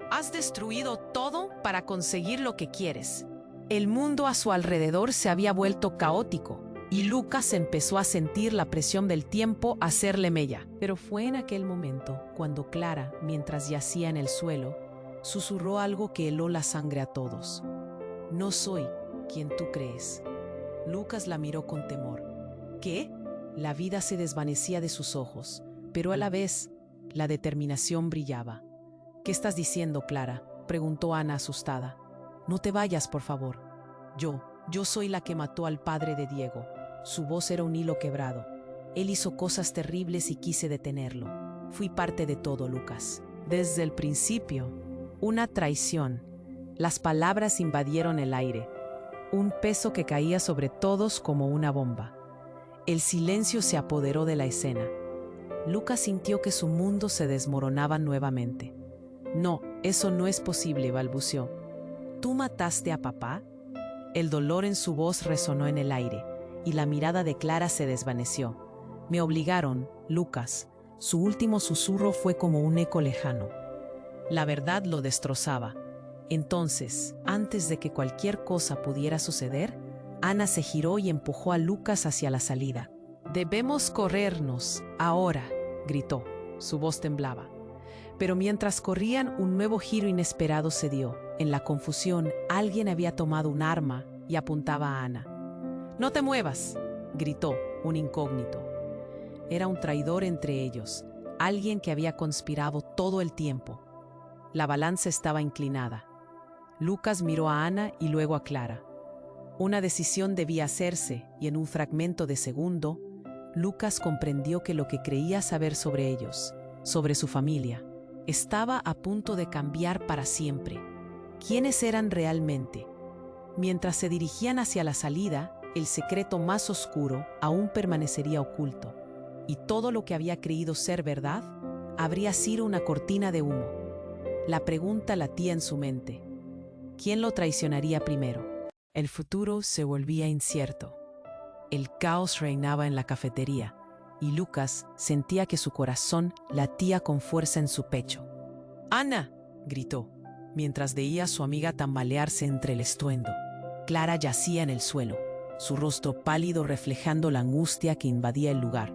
«Has destruido todo para conseguir lo que quieres». El mundo a su alrededor se había vuelto caótico, y Lucas empezó a sentir la presión del tiempo hacerle mella. Pero fue en aquel momento cuando Clara, mientras yacía en el suelo, susurró algo que heló la sangre a todos. «No soy quien tú crees». Lucas la miró con temor. ¿Qué? La vida se desvanecía de sus ojos, pero a la vez la determinación brillaba. «¿Qué estás diciendo, Clara?», preguntó Ana asustada. «No te vayas, por favor». Yo soy la que mató al padre de Diego». Su voz era un hilo quebrado. «Él hizo cosas terribles y quise detenerlo. Fui parte de todo, Lucas. Desde el principio, una traición». Las palabras invadieron el aire, un peso que caía sobre todos como una bomba. El silencio se apoderó de la escena. Lucas sintió que su mundo se desmoronaba nuevamente. «No, eso no es posible», balbuceó. «¿Tú mataste a papá?». El dolor en su voz resonó en el aire, y la mirada de Clara se desvaneció. Me obligaron, Lucas. Su último susurro fue como un eco lejano. La verdad lo destrozaba. Entonces, antes de que cualquier cosa pudiera suceder, Ana se giró y empujó a Lucas hacia la salida. «Debemos corrernos, ahora», gritó. Su voz temblaba. Pero mientras corrían, un nuevo giro inesperado se dio. En la confusión, alguien había tomado un arma y apuntaba a Ana. «¡No te muevas!», gritó un incógnito. Era un traidor entre ellos, alguien que había conspirado todo el tiempo. La balanza estaba inclinada. Lucas miró a Ana y luego a Clara. Una decisión debía hacerse y en un fragmento de segundo, Lucas comprendió que lo que creía saber sobre ellos, sobre su familia, estaba a punto de cambiar para siempre. ¿Quiénes eran realmente? Mientras se dirigían hacia la salida, el secreto más oscuro aún permanecería oculto, y todo lo que había creído ser verdad habría sido una cortina de humo. La pregunta latía en su mente. ¿Quién lo traicionaría primero? El futuro se volvía incierto. El caos reinaba en la cafetería, y Lucas sentía que su corazón latía con fuerza en su pecho. «¡Ana!», gritó, mientras veía a su amiga tambalearse entre el estruendo. Clara yacía en el suelo, su rostro pálido reflejando la angustia que invadía el lugar.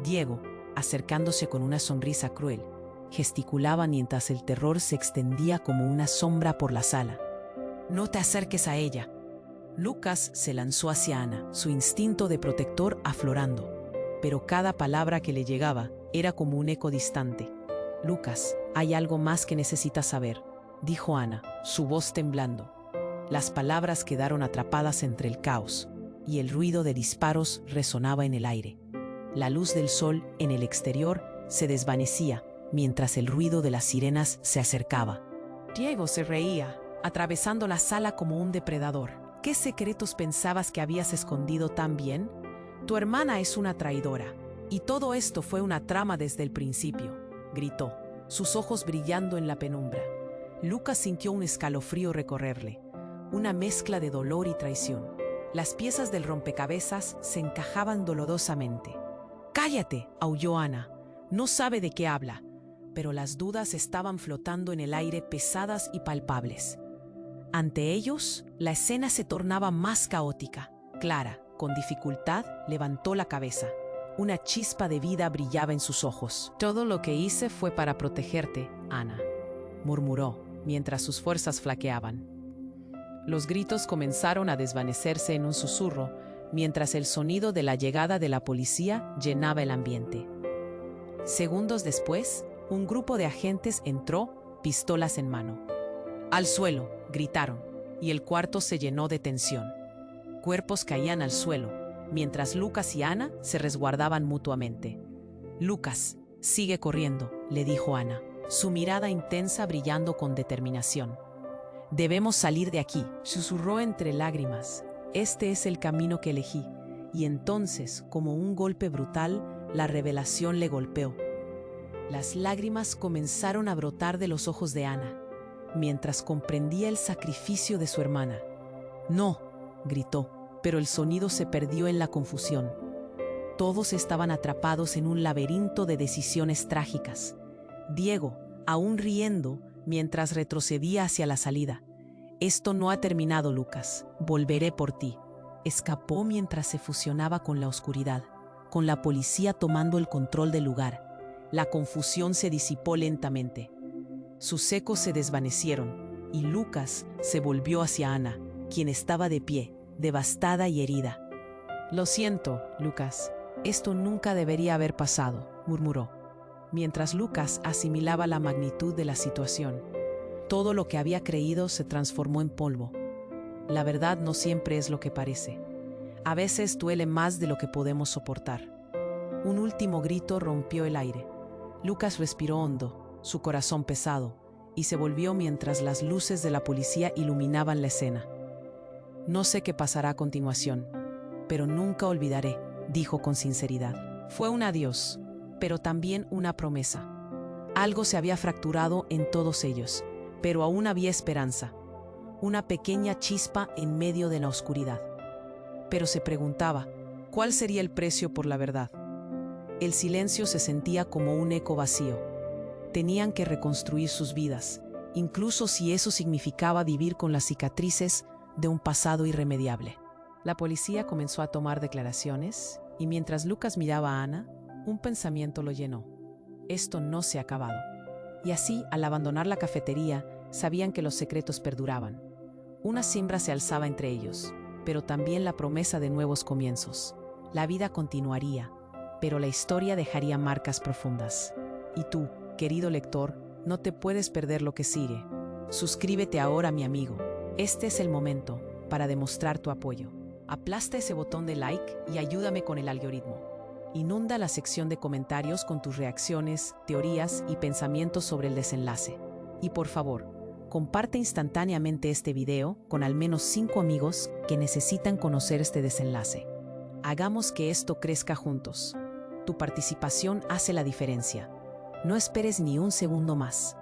Diego, acercándose con una sonrisa cruel, gesticulaba mientras el terror se extendía como una sombra por la sala. «No te acerques a ella». Lucas se lanzó hacia Ana, su instinto de protector aflorando, pero cada palabra que le llegaba era como un eco distante. «Lucas, hay algo más que necesitas saber», dijo Ana, su voz temblando. Las palabras quedaron atrapadas entre el caos, y el ruido de disparos resonaba en el aire. La luz del sol en el exterior se desvanecía, mientras el ruido de las sirenas se acercaba. Diego se reía, atravesando la sala como un depredador. ¿Qué secretos pensabas que habías escondido tan bien? Tu hermana es una traidora, y todo esto fue una trama desde el principio, gritó, sus ojos brillando en la penumbra. Lucas sintió un escalofrío recorrerle, una mezcla de dolor y traición. Las piezas del rompecabezas se encajaban dolorosamente. «¡Cállate!», aulló Ana. No sabe de qué habla, pero las dudas estaban flotando en el aire pesadas y palpables. Ante ellos, la escena se tornaba más caótica. Clara, con dificultad, levantó la cabeza. Una chispa de vida brillaba en sus ojos. «Todo lo que hice fue para protegerte, Ana», murmuró, mientras sus fuerzas flaqueaban. Los gritos comenzaron a desvanecerse en un susurro, mientras el sonido de la llegada de la policía llenaba el ambiente. Segundos después, un grupo de agentes entró, pistolas en mano. «¡Al suelo!», gritaron, y el cuarto se llenó de tensión. Cuerpos caían al suelo, mientras Lucas y Ana se resguardaban mutuamente. «Lucas, sigue corriendo», le dijo Ana, su mirada intensa brillando con determinación. «Debemos salir de aquí», susurró entre lágrimas. «Este es el camino que elegí». Y entonces, como un golpe brutal, la revelación le golpeó. Las lágrimas comenzaron a brotar de los ojos de Ana, mientras comprendía el sacrificio de su hermana. «No», gritó, pero el sonido se perdió en la confusión. Todos estaban atrapados en un laberinto de decisiones trágicas. Diego, aún riendo, mientras retrocedía hacia la salida. «Esto no ha terminado, Lucas. Volveré por ti», escapó mientras se fusionaba con la oscuridad, con la policía tomando el control del lugar. La confusión se disipó lentamente. Sus ecos se desvanecieron, y Lucas se volvió hacia Ana, quien estaba de pie, devastada y herida. «Lo siento, Lucas. Esto nunca debería haber pasado», murmuró, mientras Lucas asimilaba la magnitud de la situación. Todo lo que había creído se transformó en polvo. La verdad no siempre es lo que parece. A veces duele más de lo que podemos soportar. Un último grito rompió el aire. Lucas respiró hondo, su corazón pesado, y se volvió mientras las luces de la policía iluminaban la escena. «No sé qué pasará a continuación, pero nunca olvidaré», dijo con sinceridad. Fue un adiós, pero también una promesa. Algo se había fracturado en todos ellos, pero aún había esperanza. Una pequeña chispa en medio de la oscuridad. pero se preguntaba, ¿cuál sería el precio por la verdad? El silencio se sentía como un eco vacío. Tenían que reconstruir sus vidas, incluso si eso significaba vivir con las cicatrices de un pasado irremediable. La policía comenzó a tomar declaraciones y mientras Lucas miraba a Ana, un pensamiento lo llenó. Esto no se ha acabado. Y así, al abandonar la cafetería, sabían que los secretos perduraban. Una siembra se alzaba entre ellos, pero también la promesa de nuevos comienzos. La vida continuaría, pero la historia dejaría marcas profundas. Y tú, querido lector, no te puedes perder lo que sigue. Suscríbete ahora, mi amigo. Este es el momento para demostrar tu apoyo. Aplasta ese botón de like y ayúdame con el algoritmo. Inunda la sección de comentarios con tus reacciones, teorías y pensamientos sobre el desenlace. Y por favor, comparte instantáneamente este video con al menos 5 amigos que necesitan conocer este desenlace. Hagamos que esto crezca juntos. Tu participación hace la diferencia. No esperes ni un segundo más.